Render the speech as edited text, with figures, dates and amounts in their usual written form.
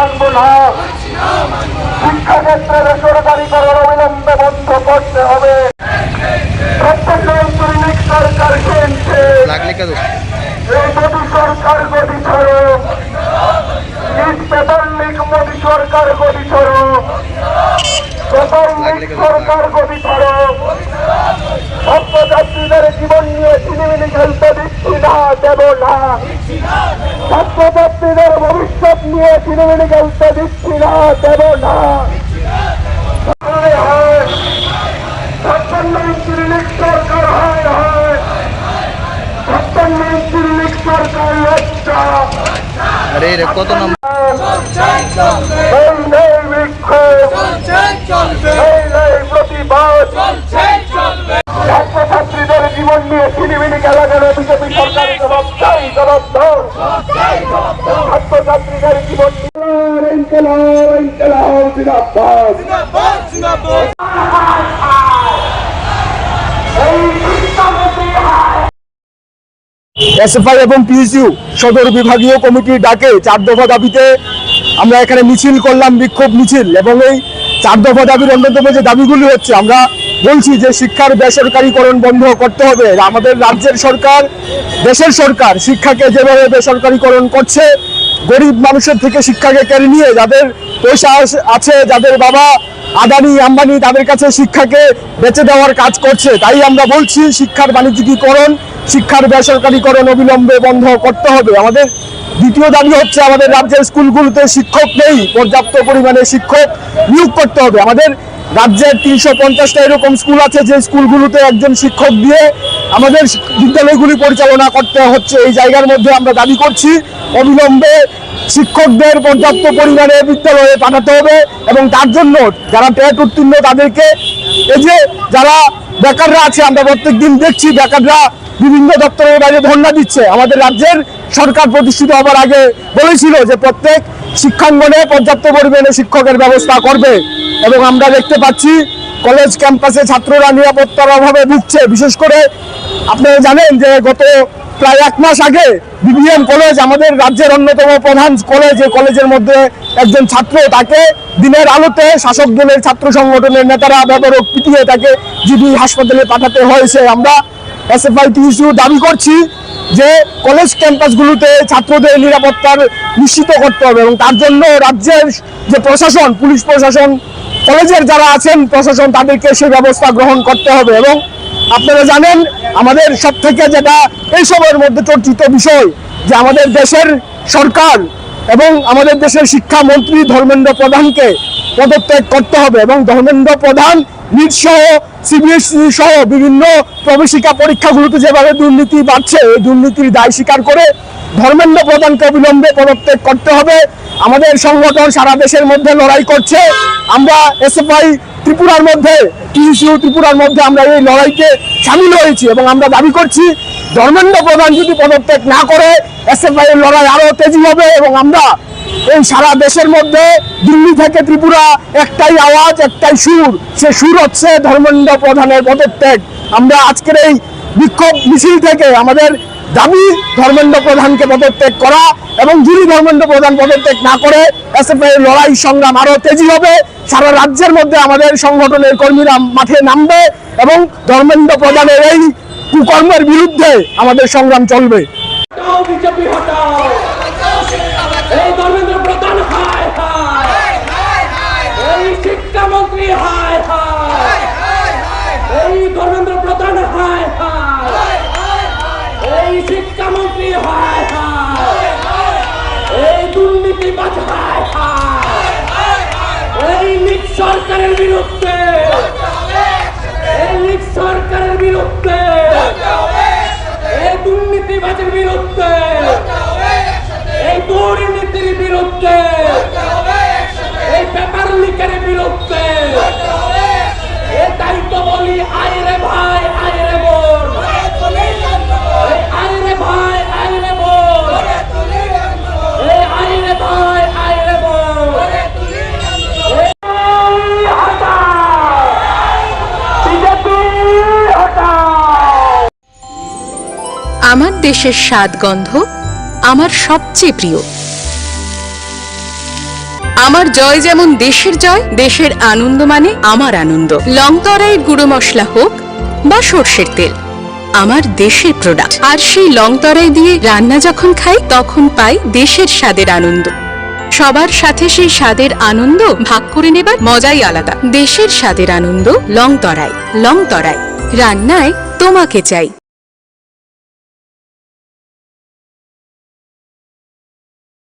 মানব না। শিক্ষাক্ষেত্রে বেসরকারীকরণ অবিলম্বে বন্ধ করতে হবে। আন্তরিক সরকার কেন্দ্রে এই মোদী সরকার গতি ছাড়ো, ইট পেপার লিক মোদী সরকার গতি ছাড়ো, পেপার লিক সরকার গতি ছাড়ো। ছাত্রছাত্রীদের জীবন নিয়ে ছিনিমিনি খেলতে দিচ্ছি না, দেব না। ছাত্রছাত্রীদের ভবিষ্যৎ নিয়ে ছিনিমিনি খেলতে দিচ্ছি না, দেব না। সরকার হয় হয়, সরকার লজ্জা। কত নম্বর প্রতিবাদ ছাত্রছাত্রীদের জীবন নিয়ে ছিনিমিনি খেলা গেল বিজেপি সরকারের জবাব চাই, জবাব দাও। ছাত্রছাত্রীদের জীবন এসএফআই এবং পিএসইউ সদর বিভাগীয় কমিটির ডাকে 4 দফা দাবিতে আমরা এখানে মিছিল করলাম, বিক্ষোভ মিছিল। এবং এই 4 দফা দাবির অন্যতম যে দাবিগুলি হচ্ছে, আমরা বলছি যে শিক্ষার বেসরকারীকরণ বন্ধ করতে হবে। আমাদের রাজ্যের সরকার, দেশের সরকার শিক্ষাকে যেভাবে বেসরকারীকরণ করছে, গরিব মানুষের থেকে শিক্ষাকে কেড়ে নিয়ে যাদের পয়সা আছে, যাদের বাবা আদানি আম্বানি, তাদের কাছে শিক্ষাকে বেচে দেওয়ার কাজ করছে। তাই আমরা বলছি শিক্ষার বাণিজ্যিকীকরণ, শিক্ষার বেসরকারীকরণ অবিলম্বে বন্ধ করতে হবে। আমাদের দ্বিতীয় দাবি হচ্ছে আমাদের রাজ্যের স্কুলগুলোতে শিক্ষক নেই, পর্যাপ্ত পরিমাণে শিক্ষক নিয়োগ করতে হবে। আমাদের রাজ্যের 350টা এরকম স্কুল আছে যে স্কুলগুলোতে একজন শিক্ষক দিয়ে আমাদের বিদ্যালয়গুলি পরিচালনা করতে হচ্ছে। এই জায়গার মধ্যে আমরা দাবি করছি অবিলম্বে শিক্ষকদের পর্যাপ্ত পরিমাণে বিদ্যালয়ে পাঠাতে হবে। এবং তার জন্য যারা টেট উত্তীর্ণ তাদেরকে, এই যে যারা বেকাররা আছে, আমরা প্রত্যেকদিন দেখছি বেকাররা বিভিন্ন দপ্তরের বাইরে ধর্ণা দিচ্ছে। আমাদের রাজ্যের সরকার প্রতিষ্ঠিত হবার আগে বলেছিল যে প্রত্যেক শিক্ষাঙ্গনে পর্যাপ্ত পরিমাণে শিক্ষকের ব্যবস্থা করবে। এবং আমরা দেখতে পাচ্ছি কলেজ ক্যাম্পাসে ছাত্ররা নিরাপত্তার অভাবে ভুগছে। বিশেষ করে আপনারা জানেন যে গত প্রায় 1 মাস আগে বিবিএম কলেজ, আমাদের রাজ্যের অন্যতম প্রধান কলেজ, এই কলেজের মধ্যে একজন ছাত্র, তাকে দিনের আলোতে শাসক দলের ছাত্র সংগঠনের নেতারা বেধড়ক পিটিয়ে তাকে জিবি হাসপাতালে পাঠাতে হয়েছে। আমরা এসএফআই টিইসিউ দাবি করছি যে কলেজ ক্যাম্পাসগুলোতে ছাত্রদের নিরাপত্তার নিশ্চিত করতে হবে। এবং তার জন্য রাজ্যের যে প্রশাসন, পুলিশ প্রশাসন, কলেজের যারা আছেন প্রশাসন, তাদেরকে সেই ব্যবস্থা গ্রহণ করতে হবে। এবং আপনারা জানেন আমাদের সব থেকে যেটা এইসবের মধ্যে চর্চিত বিষয়, যে আমাদের দেশের সরকার এবং আমাদের দেশের শিক্ষামন্ত্রী ধর্মেন্দ্র প্রধানকে পদত্যাগ করতে হবে। এবং ধর্মেন্দ্র প্রধান নিট সহ সিবিএসই সহ বিভিন্ন প্রবেশিকা পরীক্ষাগুলোতে যেভাবে দুর্নীতি বাড়ছে, এই দুর্নীতির দায় স্বীকার করে ধর্মেন্দ্র প্রধানকে অবিলম্বে পদত্যাগ করতে হবে। আমাদের সংগঠন সারা দেশের মধ্যে লড়াই করছে। আমরা এসএফআই ত্রিপুরার মধ্যে, টিইসিউ ত্রিপুরার মধ্যে আমরা এই লড়াইতে সামিল হয়েছি। এবং আমরা দাবি করছি ধর্মেন্দ্র প্রধান যদি পদত্যাগ না করে এসএফআই এর লড়াই আরো তেজি হবে। এবং আমরা এই সারা দেশের মধ্যে দিল্লি থেকে ত্রিপুরা একটাই আওয়াজ, একটাই সুর, সে সুর হচ্ছে ধর্মেন্দ্র প্রধানের পদত্যাগ। আমরা আজকের এই বিক্ষোভ মিছিল থেকে আমাদের দাবি ধর্মেন্দ্র প্রধানকে পদত্যাগ করা। এবং যদি ধর্মেন্দ্র প্রধান পদত্যাগ না করে এসএফআই এর লড়াই সংগ্রাম আরো তেজি হবে। সারা রাজ্যের মধ্যে আমাদের সংগঠনের কর্মীরা মাঠে নামবে এবং ধর্মেন্দ্র প্রধানের এই কুকর্মের বিরুদ্ধে আমাদের সংগ্রাম চলবে। বিজেপি হটাও, এই ধর্মেন্দ্র প্রধান হায় হায়, এই শিক্ষামন্ত্রী হায় হায়, এই ধর্মেন্দ্র প্রধান হায় হায়, এই শিক্ষামন্ত্রী হায় হায়, এই দুর্নীতিবাজ হায় হায়, এই লীগ সরকারের বিরুদ্ধে, এই লীগ সরকারের বিরুদ্ধে, এই দুর্নীতিবাজের বিরুদ্ধে, এই দুর্নীতির বিরুদ্ধে, এই পেপার লিকের বিরুদ্ধে, এই দায়িত্ব বলি আইরে ভাই, আইরে বোন, আইরে ভাই, আইরে বোন, এই আইরে ভাই, আইরে বোন। আমার দেশের স্বাদ গন্ধ আমার সবচেয়ে প্রিয়। আমার জয় যেমন দেশের জয়, দেশের আনন্দ মানে আমার আনন্দ। লং তরাইয়ের গুঁড়ো মশলা হোক বা সর্ষের তেল, আমার দেশের প্রোডাক্ট। আর সেই লং তরাই দিয়ে রান্না যখন খাই তখন পাই দেশের স্বাদের আনন্দ। সবার সাথে সেই স্বাদের আনন্দ ভাগ করে নেবার মজাই আলাদা। দেশের স্বাদের আনন্দ লং তরাই। লং তরাই, রান্নায় তোমাকে চাই।